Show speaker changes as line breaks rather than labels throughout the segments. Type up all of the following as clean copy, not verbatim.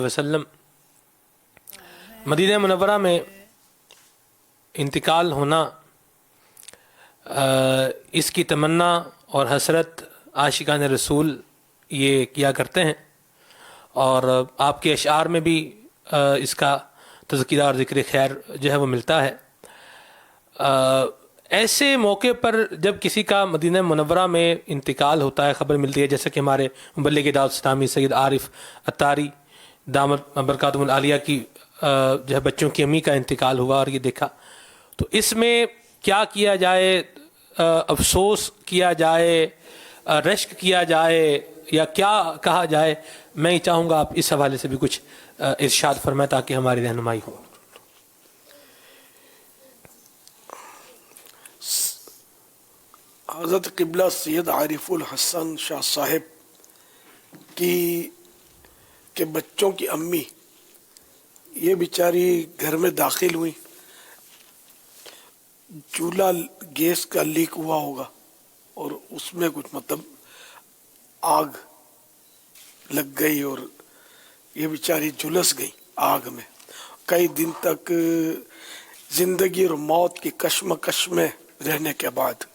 वसल्लम Medina Munawwara में इंतकाल होना इसकी तमन्ना और हसरत आशिकान रसूल ये किया करते हैं और आपके अशार में भी इसका तज़किरा और ज़िक्र खैर जो है वो मिलता है। ऐसे मौके पर जब किसी का मदीना मुनव्वरा में इंतकाल होता है, ख़बर मिलती है, जैसे कि हमारे मुबल्लिग़ दावत इस्लामी सैयद आरिफ अत्तारी दामत बरकातुहुल आलिया की जो है बच्चों की अम्मी का इंतकाल हुआ और ये देखा, तो इसमें क्या किया जाए, अफसोस किया जाए, रश्क किया जाए या क्या कहा जाए, मैं चाहूँगा आप इस हवाले से भी कुछ इरशाद फरमाएं ताकि हमारी रहनुमाई हो।
हज़रत क़िबला सैयद आरिफुल हसन शाह साहिब के बच्चों की अम्मी ये बेचारी घर में दाखिल हुई, चूल्हा गैस का लीक हुआ होगा और उसमें कुछ मतलब आग लग गई और ये बेचारी झुलस गई आग में। कई दिन तक जिंदगी और मौत की कश्मकश में रहने के बाद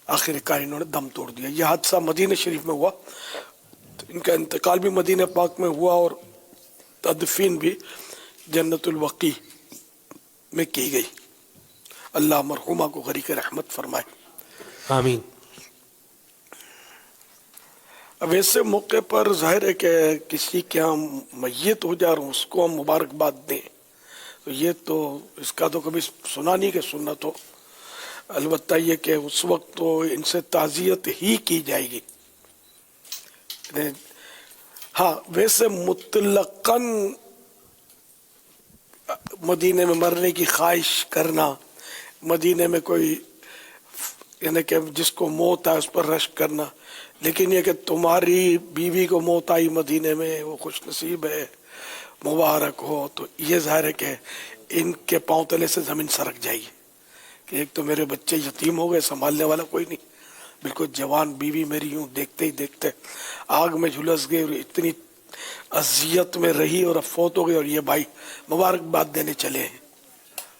आखिरकार इन्होंने दम तोड़ दिया। यह हादसा मदीना शरीफ में हुआ, तो इनका इंतकाल भी मदीना पाक में हुआ और तदफीन भी जन्नतुल वकी में की गई। अल्लाह मरहुमा को गरीक़ रहमत फरमाए,
आमीन।
अब ऐसे मौके पर जाहिर है कि किसी के हम मैयत हो जा रहे हैं उसको हम मुबारकबाद दें, तो ये तो इसका तो कभी सुना नहीं कि सुन्नत हो। अलबत्ता ये कि उस वक्त तो इनसे ताज़ियत ही की जाएगी। हाँ, वैसे मुतलकन मदीने में मरने की ख्वाहिश करना, मदीने में कोई यानी कि जिसको मौत आए उस पर रश्क करना, लेकिन ये कि तुम्हारी बीवी को मौत आई मदीने में, वो खुश नसीब है, मुबारक हो, तो ये जाहिर है कि इनके पाँव तले से ज़मीन सरक जाएगी कि एक तो मेरे बच्चे यतीम हो गए, संभालने वाला कोई नहीं, बिल्कुल जवान बीवी मेरी यूँ देखते ही देखते आग में झुलस गई और इतनी अजियत में रही और अब फौत हो गई और ये भाई मुबारकबाद देने चले हैं।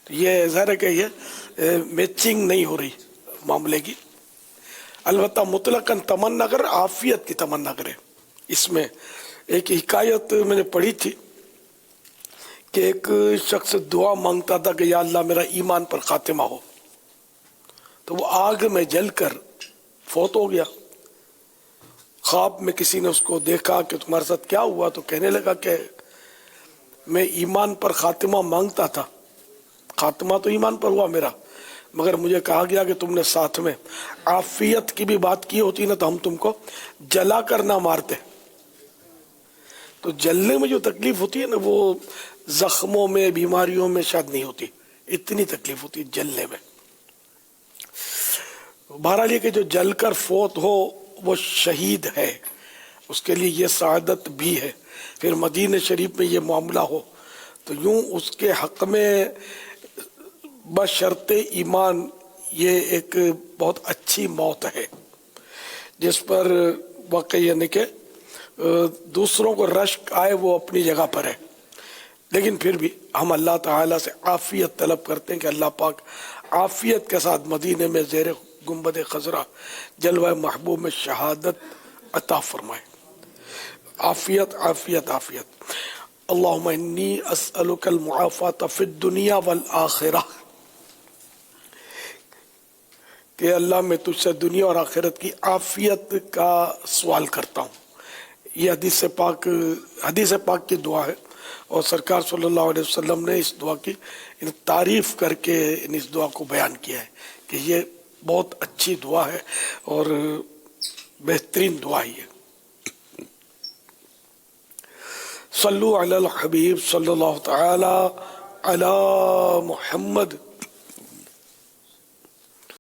तो ये ज़ाहिर है कि ये मैचिंग नहीं हो रही मामले की। अलबत्ता मुतलकन तमन्ना कर, आफियत की तमन्ना करे। इसमें एक हिकायत मैंने पढ़ी थी कि एक शख्स दुआ मांगता था कि या अल्लाह मेरा ईमान पर खातिमा हो, तो वो आग में जलकर फौत हो गया। ख्वाब में किसी ने उसको देखा कि तुम्हारे साथ क्या हुआ, तो कहने लगा कि मैं ईमान पर खातिमा मांगता था, खातिमा तो ईमान पर हुआ मेरा, मगर मुझे कहा गया कि तुमने साथ में आफियत की भी बात की होती ना तो हम तुमको जला कर ना मारते। तो जलने में जो तकलीफ होती है ना वो जख्मों में, बीमारियों में शायद नहीं होती, इतनी तकलीफ होती है जलने में। बहरहाल ये कि जो जलकर फौत हो वो शहीद है, उसके लिए ये सआदत भी है। फिर मदीने शरीफ में ये मामला हो तो यूं उसके हक में बशर्ते ईमान ये एक बहुत अच्छी मौत है, जिस पर वाकई यानी कि दूसरों को रश्क आए वो अपनी जगह पर है, लेकिन फिर भी हम अल्लाह ताला से आफियत तलब करते हैं कि अल्लाह पाक आफियत के साथ मदीने में ज़ेर गुंबद खजरा जलवा महबूब में शहादत अता फरमाए। आफियत आफियत आफियत। अल्लाहुम्मा इन्नी अस्अलुकल मुआफ़ात फ़िद दुनिया वल आखिरह, कि अल्लाह मैं तुझसे दुनिया और आखिरत की आफियत का सवाल करता हूँ। ये हदीस पाक की दुआ है और सरकार सल्लल्लाहु अलैहि वसल्लम ने इस दुआ की तारीफ़ करके इस दुआ को बयान किया है कि ये बहुत अच्छी दुआ है और बेहतरीन दुआ ही है। सल्लु अलल हबीब सल्लल्लाहु तआला अला मुहम्मद।